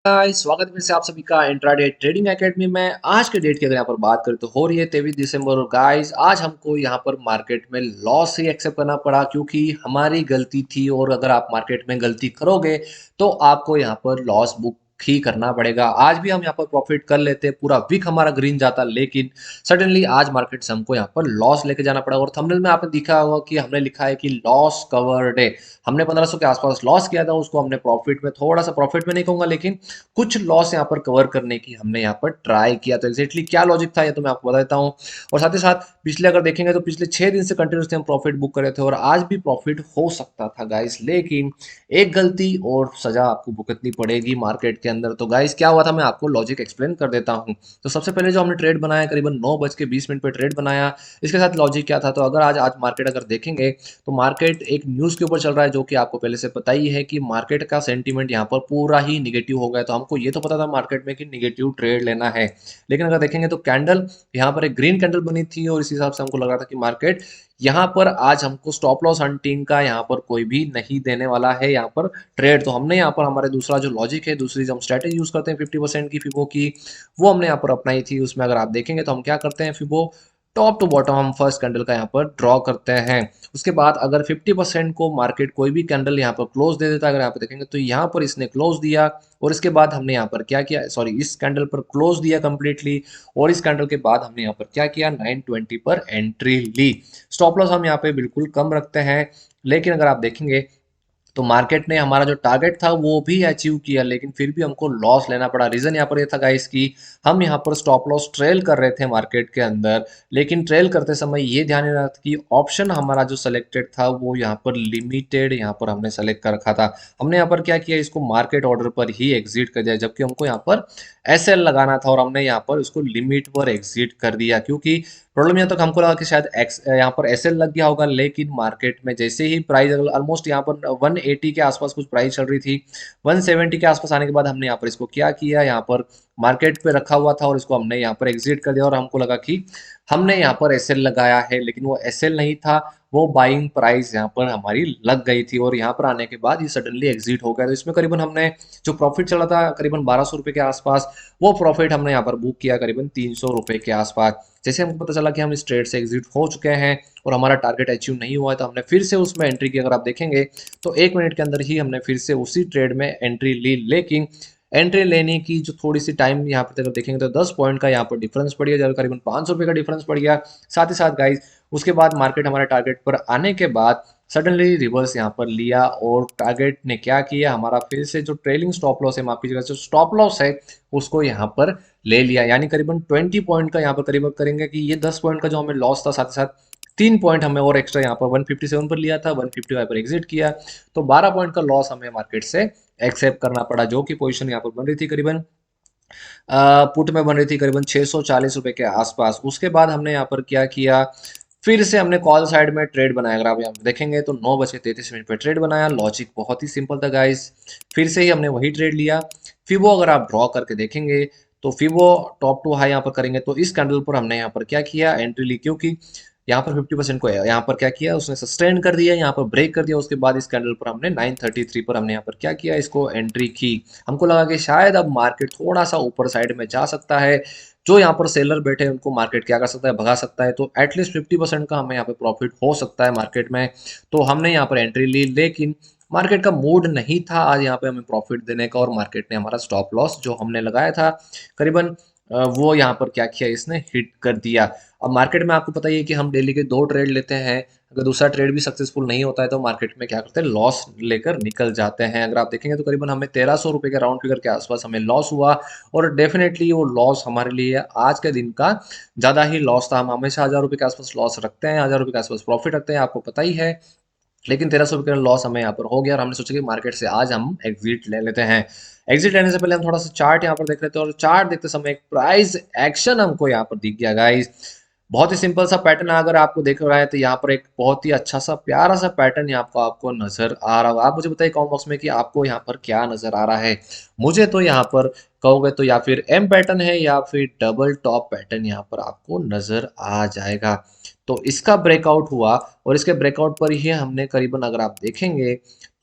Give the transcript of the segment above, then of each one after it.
स्वागत है फिर से आप सभी का इंट्राडे ट्रेडिंग एकेडमी में। आज के डेट की अगर यहाँ पर बात करें तो हो रही है 23 दिसंबर। और गाइस आज हमको यहाँ पर मार्केट में लॉस ही एक्सेप्ट करना पड़ा क्योंकि हमारी गलती थी। और अगर आप मार्केट में गलती करोगे तो आपको यहाँ पर लॉस बुक ही करना पड़ेगा। आज भी हम यहाँ पर प्रॉफिट कर लेते, पूरा वीक हमारा ग्रीन जाता, लेकिन सडनली आज मार्केट से हमको यहाँ पर लॉस लेके जाना पड़ा। और थंबनेल में आपने दिखा होगा कि हमने लिखा है कि लॉस कवर डे। हमने 1500 के आसपास लॉस किया था, उसको हमने प्रॉफिट में, थोड़ा सा प्रॉफिट में नहीं कहूंगा लेकिन कुछ लॉस यहाँ पर कवर करने की हमने यहाँ पर ट्राई किया। तो एग्जैक्टली क्या लॉजिक था ये तो मैं आपको बता देता हूँ। और साथ ही साथ पिछले अगर देखेंगे तो पिछले 6 दिन से कंटिन्यूसली हम प्रॉफिट बुक कर रहे थे और आज भी प्रॉफिट हो सकता था गाइस, लेकिन एक गलती और सजा आपको भुगतनी पड़ेगी मार्केट के अंदर। तो गाइस क्या हुआ था मैं आपको लॉजिक एक्सप्लेन कर देता हूँ। तो सबसे पहले जो हमने ट्रेड बनाया करीबन 9:20 पे ट्रेड बनाया। इसके साथ लॉजिक क्या था, तो अगर आज आज मार्केट अगर देखेंगे तो मार्केट एक न्यूज़ के ऊपर चल रहा है जो कि आपको पहले से पता ही है कि मार्केट का सेंटीमेंट यहाँ पर पूरा ही निगेटिव हो गया। तो हमको ये तो पता था मार्केट में कि निगेटिव ट्रेड लेना है, लेकिन अगर देखेंगे तो कैंडल यहाँ पर एक ग्रीन कैंडल बनी थी और इस हिसाब से हमको लग रहा था कि मार्केट यहाँ पर आज हमको स्टॉप लॉस हंटिंग का यहाँ पर कोई भी नहीं देने वाला है यहाँ पर ट्रेड। तो हमने यहाँ पर हमारे दूसरा जो लॉजिक है, दूसरी जो हम स्ट्रेटेजी यूज करते हैं 50% की फिबो की, वो हमने यहाँ पर अपनाई थी। उसमें अगर आप देखेंगे तो हम क्या करते हैं, फिबो टॉप टू बॉटम हम फर्स्ट कैंडल का यहाँ पर ड्रॉ करते हैं। उसके बाद अगर 50% को मार्केट कोई भी कैंडल यहाँ पर क्लोज दे देता है, अगर यहाँ पर देखेंगे तो यहाँ पर इसने क्लोज दिया और इसके बाद हमने यहाँ पर क्या किया, सॉरी इस कैंडल पर क्लोज दिया कंप्लीटली। और इस कैंडल के बाद हमने यहाँ पर क्या किया, 920 पर एंट्री ली। स्टॉप लॉस हम यहाँ पे बिल्कुल कम रखते हैं, लेकिन अगर आप देखेंगे तो मार्केट ने हमारा जो टारगेट था वो भी अचीव किया, लेकिन फिर भी हमको लॉस लेना पड़ा। रीजन यहाँ पर ये था गाइस कि हम यहाँ पर स्टॉप लॉस ट्रेल कर रहे थे मार्केट के अंदर, लेकिन ट्रेल करते समय ये ध्यान में रखा कि ऑप्शन हमारा जो सेलेक्टेड था वो यहाँ पर लिमिटेड यहाँ पर हमने सेलेक्ट कर रखा था। हमने यहाँ पर क्या किया, इसको मार्केट ऑर्डर पर ही एग्जिट कर दिया, जबकि हमको यहाँ पर एसएल लगाना था और हमने यहाँ पर उसको लिमिट पर एग्जिट कर दिया। क्योंकि प्रॉब्लम यहाँ तक हमको लगा कि शायद एक्स यहाँ पर एसएल लग गया होगा, लेकिन मार्केट में जैसे ही प्राइस ऑलमोस्ट यहाँ पर 180 के आसपास कुछ प्राइस चल रही थी, 170 के आसपास आने के बाद हमने यहाँ पर इसको क्या किया, यहाँ पर मार्केट पे रखा हुआ था और इसको हमने यहाँ पर एग्जिट कर दिया। और हमको लगा कि हमने यहाँ पर एसएल लगाया है, लेकिन वो एसएल नहीं था, वो बाइंग प्राइस यहाँ पर हमारी लग गई थी और यहाँ पर आने के बाद ये सडनली एग्जिट हो गया। तो इसमें करीबन हमने जो प्रॉफिट चला था करीबन 1200 रुपये के आसपास, वो प्रॉफिट हमने यहाँ पर बुक किया करीबन 300 रुपये के आसपास। जैसे हमको पता चला कि हम इस ट्रेड से एग्जिट हो चुके हैं और हमारा टारगेट अचीव नहीं हुआ है, तो हमने फिर से उसमें एंट्री की। अगर आप देखेंगे तो 1 मिनट के अंदर ही हमने फिर से उसी ट्रेड में एंट्री ली, लेकिन एंट्री लेने की जो थोड़ी सी टाइम यहाँ पर अगर देखेंगे तो 10 पॉइंट का यहाँ पर डिफरेंस पड़ गया, जब करीबन 500 रुपये का डिफरेंस पड़ गया। साथ ही साथ गाइज उसके बाद मार्केट हमारे टारगेट पर आने के बाद सडनली रिवर्स यहाँ पर लिया और टारगेट ने क्या किया, हमारा फिर से जो ट्रेलिंग स्टॉप लॉस है, माफ कीजिएगा, जो स्टॉप लॉस है उसको यहाँ पर ले लिया। यानी करीबन 20 पॉइंट का यहाँ पर करीब करेंगे कि ये 10 पॉइंट का जो हमें लॉस था, साथ ही साथ 3 पॉइंट हमें और एक्स्ट्रा यहाँ पर 157 पर लिया था, 155 पर एग्जिट किया, तो 12 पॉइंट का लॉस हमें मार्केट से एक्सेप्ट करना पड़ा। जो कि पोजीशन यहाँ पर बन रही थी करीबन पुट में बन रही थी करीबन 640 रुपए के आसपास। उसके बाद हमने यहाँ पर क्या किया, फिर से हमने कॉल साइड में ट्रेड बनाया। अगर आप यहाँ देखेंगे तो 9:33 पे ट्रेड बनाया। लॉजिक बहुत ही सिंपल था गाइस, फिर से ही हमने वही ट्रेड लिया। फिबो अगर आप ड्रॉ करके देखेंगे तो फिबो टॉप टू हाई यहाँ पर करेंगे तो इस कैंडल पर हमने यहाँ पर क्या किया, एंट्री ली। क्योंकि यहाँ पर 50% को यहाँ पर क्या किया, उसने सस्टेन कर दिया, यहाँ पर ब्रेक कर दिया। उसके बाद इस कैंडल पर हमने 933 पर हमने यहाँ पर क्या किया, इसको एंट्री की। हमको लगा कि शायद अब मार्केट थोड़ा सा ऊपर साइड में जा सकता है, जो यहाँ पर सेलर बैठे हैं उनको मार्केट क्या कर सकता है, भगा सकता है। तो एटलीस्ट 50% का हमें यहाँ पे प्रॉफिट हो सकता है मार्केट में। तो हमने यहाँ पर एंट्री ली, लेकिन मार्केट का मूड नहीं था आज यहाँ पे हमें प्रॉफिट देने का और मार्केट ने हमारा स्टॉप लॉस जो हमने लगाया था करीबन वो यहाँ पर क्या किया, इसने हिट कर दिया। अब मार्केट में आपको पता ही है कि हम डेली के 2 ट्रेड लेते हैं, अगर दूसरा ट्रेड भी सक्सेसफुल नहीं होता है तो मार्केट में क्या करते हैं, लॉस लेकर निकल जाते हैं। अगर आप देखेंगे तो करीबन हमें 1300 रुपये के राउंड फिगर के आसपास हमें लॉस हुआ और डेफिनेटली वो लॉस हमारे लिए आज के दिन का ज़्यादा ही लॉस था। हम हमेशा 1000 रुपये के आसपास लॉस रखते हैं, 1000 रुपये के आसपास प्रॉफिट रखते हैं, आपको पता ही है। लेकिन 1300 रुपये का लॉस हमें यहाँ पर हो गया और हमने सोचा कि मार्केट से आज हम एग्जिट ले लेते हैं। एग्जिट लेने से पहले हम थोड़ा सा चार्ट यहाँ पर देख लेते हैं और चार्ट देखते समय एक प्राइस एक्शन हमको यहाँ पर दिख गया गाइस। बहुत ही सिंपल सा पैटर्न अगर आपको देख रहा है तो यहाँ पर एक बहुत ही अच्छा सा प्यारा सा पैटर्न यहाँ पर आपको नजर आ रहा होगा। आप मुझे बताइए कमेंट बॉक्स में कि आपको यहाँ पर क्या नजर आ रहा है। मुझे तो यहाँ पर कहोगे तो या फिर एम पैटर्न है या फिर डबल टॉप पैटर्न यहाँ पर आपको नजर आ जाएगा। तो इसका ब्रेकआउट हुआ और इसके ब्रेकआउट पर ही हमने करीबन अगर आप देखेंगे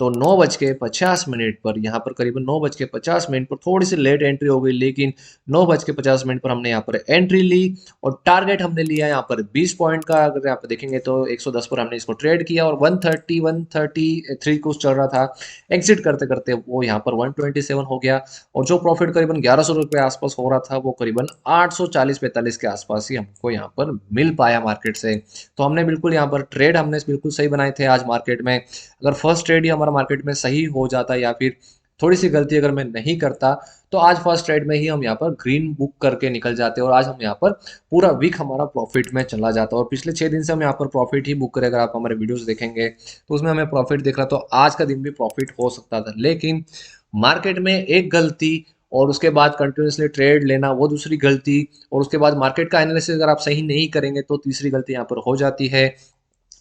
तो 9:50 पर यहाँ पर करीबन 9:50 पर थोड़ी सी लेट एंट्री हो गई, लेकिन 9:50 पर हमने यहाँ पर एंट्री ली और टारगेट हमने लिया यहाँ पर 20 पॉइंट का। अगर यहाँ पर देखेंगे तो 110 पर हमने इसको ट्रेड किया और 133 कुछ चल रहा था। एग्जिट करते करते वो यहाँ पर 127 हो गया और जो प्रॉफिट करीबन 1100 रुपये आसपास हो रहा था वो करीबन 840-45 के आसपास ही हमको यहाँ पर मिल पाया मार्केट से। तो हमने बिल्कुल यहाँ पर ट्रेड हमने बिल्कुल सही बनाए थे आज मार्केट में। अगर फर्स्ट ट्रेड ही हमारा मार्केट में सही हो जाता या फिर थोड़ी सी गलती अगर मैं नहीं करता तो आज फर्स्ट ट्रेड में ही हम यहाँ पर ग्रीन बुक करके निकल जाते और आज हम यहाँ पर पूरा वीक हमारा प्रॉफिट में चला जाता। और पिछले 6 दिन से हम यहाँ पर प्रॉफिट ही बुक करें, अगर आप हमारे वीडियोस देखेंगे तो उसमें हमें प्रॉफिट दिख रहा, तो आज का दिन भी प्रॉफिट हो सकता था। लेकिन मार्केट में एक गलती और उसके बाद कंटिन्यूसली ट्रेड लेना वो दूसरी गलती, और उसके बाद मार्केट का एनालिसिस अगर आप सही नहीं करेंगे तो तीसरी गलती यहाँ पर हो जाती है।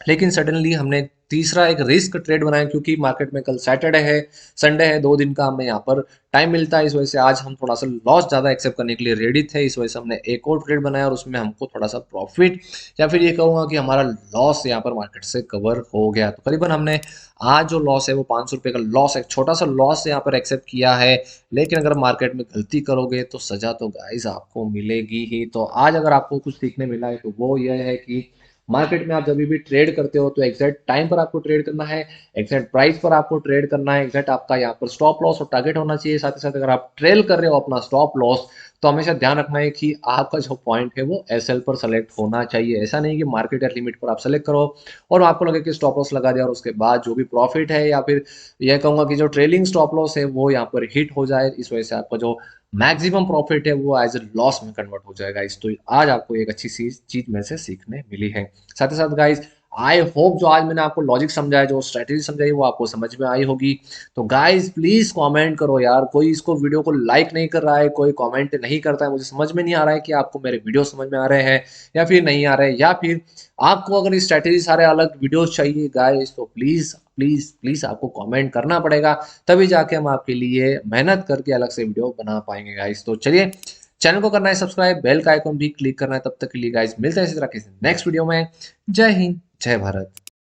लेकिन सडनली हमने तीसरा एक रिस्क ट्रेड बनाया, क्योंकि मार्केट में कल सैटरडे है, संडे है, 2 दिन का हमें यहाँ पर टाइम मिलता है। इस वजह से आज हम थोड़ा सा लॉस ज़्यादा एक्सेप्ट करने के लिए रेडी थे। इस वजह से हमने एक और ट्रेड बनाया और उसमें हमको थोड़ा सा प्रॉफिट या फिर ये कहूँगा कि हमारा लॉस यहाँ पर मार्केट से कवर हो गया। तो करीबन हमने आज जो लॉस है वो 500 रुपये का लॉस, एक छोटा सा लॉस यहाँ पर एक्सेप्ट किया है। लेकिन अगर मार्केट में गलती करोगे तो सजा तो गाइस आपको मिलेगी ही। तो आज अगर आपको कुछ सीखने मिला है तो वो ये है कि मार्केट में आप जब भी ट्रेड करते हो तो एग्जैक्ट टाइम पर आपको ट्रेड करना है, एग्जैक्ट प्राइस पर आपको ट्रेड करना है, एग्जैक्ट आपका यहाँ पर स्टॉप लॉस और टारगेट होना चाहिए। साथ ही साथ अगर आप ट्रेल कर रहे हो अपना स्टॉप लॉस तो हमेशा ध्यान रखना है कि आपका जो पॉइंट है वो एसएल पर सेलेक्ट होना चाहिए। ऐसा नहीं कि मार्केट या लिमिट पर आप सेलेक्ट करो और आपको लगे कि स्टॉप लॉस लगा दिया और उसके बाद जो भी प्रॉफिट है या फिर यह कहूंगा कि जो ट्रेलिंग स्टॉप लॉस है वो यहाँ पर हिट हो जाए। इस वजह से आपका जो मैक्सिमम प्रॉफिट है वो एज ए लॉस में कन्वर्ट हो जाएगा। इस तो आज आपको एक अच्छी सी चीज में से सीखने मिली है। साथ ही साथ गाइज आई होप जो आज मैंने आपको लॉजिक समझाया, जो स्ट्रेटेजी समझाई वो आपको समझ में आई होगी। तो गाइज प्लीज कमेंट करो यार, कोई इसको वीडियो को लाइक नहीं कर रहा है, कोई कमेंट नहीं करता है। मुझे समझ में नहीं आ रहा है कि आपको मेरे वीडियो समझ में आ रहे हैं या फिर नहीं आ रहे, या फिर आपको अगर इस स्ट्रेटेजी सारे अलग वीडियोस चाहिए गाइस तो प्लीज प्लीज प्लीज आपको कमेंट करना पड़ेगा, तभी जाके हम आपके लिए मेहनत करके अलग से वीडियो बना पाएंगे गाइस। तो चलिए, चैनल को करना है सब्सक्राइब, बेल का आइकन भी क्लिक करना है। तब तक के लिए गाइस मिलते हैं इसी तरह के नेक्स्ट वीडियो में। जय हिंद, जय भारत।